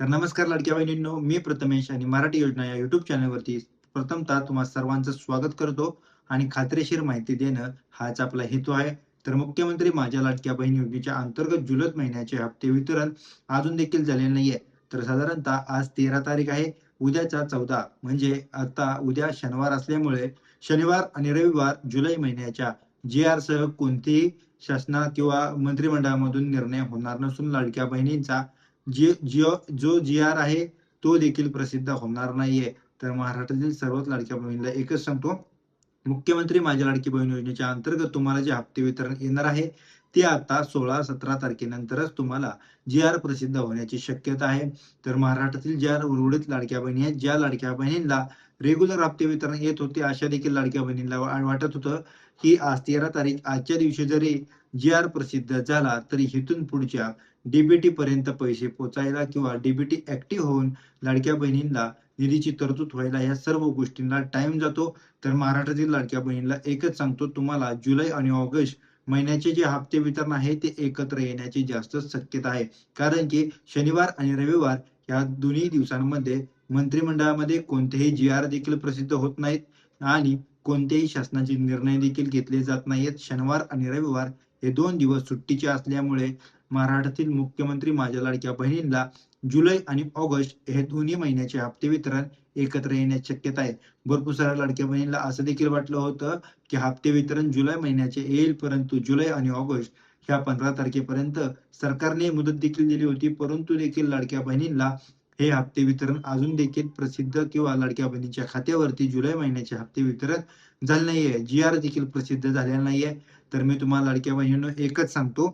तर नमस्कार लाडक्या बहिणींनो, मी प्रथमेश आणि मराठी योजना या YouTube चॅनलवरती प्रथमतः तुम्हा सर्वांचं स्वागत करतो आणि खात्रीशीर माहिती देणं हाच आपला हेतू आहे. तर मुख्यमंत्री माझ्या लाडक्या बहीण योजनेच्या अंतर्गत जुलै महिन्याचे हप्ते वितरण अजून देखील झालेले नाहीये. तर साधारणतः आज 13 तारीख आहे. उद्याचा 14 म्हणजे आता उद्या शनिवार असल्यामुळे शनिवार आणि रविवार जुलै महिन्याच्या जी-आर सह कोणतेही शासना किंवा मंत्रिमंडळामधून निर्णय होणार नसून लाडक्या बहिणींचा जो जी-आर आहे, तो देखील प्रसिद्ध होणार नाहीये. तर महाराष्ट्रातील सर्वच लाडक्या बहिणीला एकच सांगतो, मुख्यमंत्री माझ्या लाडकी बहीण योजनेच्या अंतर्गत तुम्हाला जे हप्ते वितरण येणार आहे, ते आता 16-17 तारखेनंतरच तुम्हाला जी-आर प्रसिद्ध होण्याची शक्यता आहे. तर महाराष्ट्रातील ज्या उर्वरित लाडक्या बहिणी आहेत, ज्या लाडक्या बहिणींना रेग्युलर हप्ते वितरण येत होते, अशा देखील लाडक्या बहिणींना वाटत होतं, की आज 13 तारीख आजच्या दिवशी जरी जी-आर प्रसिद्ध झाला, तरी इथून पुढच्या डी पर्यंत पैसे पोहोचायला किंवा डी ॲक्टिव्ह होऊन लाडक्या बहिणींना निधीची तरतूद व्हायला या सर्व गोष्टींना टाईम जातो. तर महाराष्ट्रातील लाडक्या बहिणीला एकच सांगतो, तुम्हाला जुलै आणि ऑगस्ट महिन्याचे जे हप्ते वितरण आहे ते एकत्र येण्याची जास्त शक्यता आहे. कारण की शनिवार आणि रविवार या दोन्ही दिवसांमध्ये मंत्रिमंडळामध्ये कोणतेही जी-आर देखील प्रसिद्ध होत नाहीत आणि कोणतेही शासनाचे निर्णय देखील घेतले जात नाहीयेत. शनिवार आणि रविवार हे 2 दिवस सुट्टीचे असल्यामुळे महाराष्ट्रातील मुख्यमंत्री माझ्या लाडक्या बहिणींना जुलै आणि ऑगस्ट हे दोन्ही महिन्याचे हप्ते वितरण एकत्र येण्याची शक्यता आहे. भरपूर साऱ्या लाडक्या बहिणींना असं देखील वाटलं होतं, की हप्ते वितरण जुलै महिन्याचे येईल, परंतु जुलै आणि ऑगस्ट ह्या 15 तारखेपर्यंत सरकारने मुदत देखील दिली होती. परंतु देखील लाडक्या बहिणींना हे हप्ते वितरण अजून देखील प्रसिद्ध किंवा लाडक्या बहिणीच्या खात्यावरती जुलै महिन्याचे हप्ते वितरण झाले नाहीये. जी-आर देखील प्रसिद्ध झालेला नाहीये. तर मी तुम्हाला लाडक्या बहिणींनो एकच सांगतो,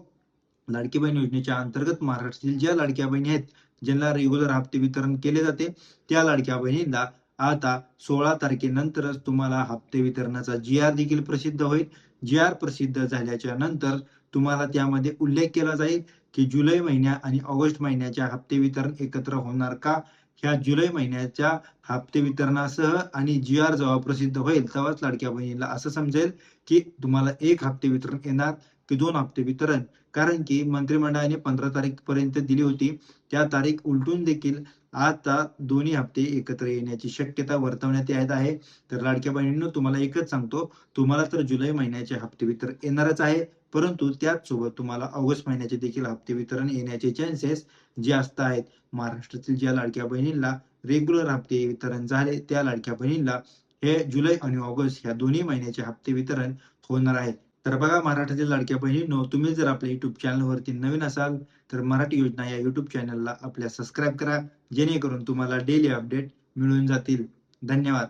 लाडकी बहीण योजनेच्या अंतर्गत महाराष्ट्रातील ज्या लाडक्या बहिणी आहेत, ज्यांना रेग्युलर हप्ते वितरण केले जाते, त्या लाडक्या बहिणींना आता 16 तारखेनंतरच तुम्हाला हप्ते वितरणाचा जी-आर देखील प्रसिद्ध होईल. जी-आर प्रसिद्ध झाल्याच्या नंतर तुम्हाला त्यामध्ये उल्लेख केला जाईल, की जुलै महिन्या आणि ऑगस्ट महिन्याच्या हप्ते वितरण एकत्र होणार का? ह्या जुलै महिन्याच्या हप्ते वितरणासह आणि जी-आर जेव्हा प्रसिद्ध होईल, तेव्हाच लाडक्या बहिणीला असं समजेल, की तुम्हाला 1 हप्ते वितरण येणार की 2 हप्ते वितरण. कारण की मंत्रिमंडळाने 15 तारीखपर्यंत दिली होती. त्या तारीख उलटून देखील आता दोन्ही हप्ते एकत्र येण्याची शक्यता वर्तवण्यात येत आहे. तर लाडक्या बहिणींनो, तुम्हाला एकच सांगतो, तुम्हाला तर जुलै महिन्याचे हप्ते वितरण येणारच आहे. परंतु त्याच सोबत तुम्हाला ऑगस्ट महिन्याचे देखील हप्ते वितरण येण्याचे चान्सेस जास्त आहेत. महाराष्ट्रातील ज्या लाडक्या बहिणींना रेग्युलर हप्ते वितरण झाले, त्या लाडक्या बहिणींना हे जुलै आणि ऑगस्ट ह्या दोन्ही महिन्याचे हप्ते वितरण होणार आहे. तर बघा महाराष्ट्रातील लाडक्या बहिणींनो, तुम्ही जर आपल्या YouTube चॅनलवरती नवीन असाल, तर मराठी योजना या YouTube चॅनलला आपल्या सबस्क्राईब करा, जेणेकरून तुम्हाला डेली अपडेट मिळून जातील. धन्यवाद.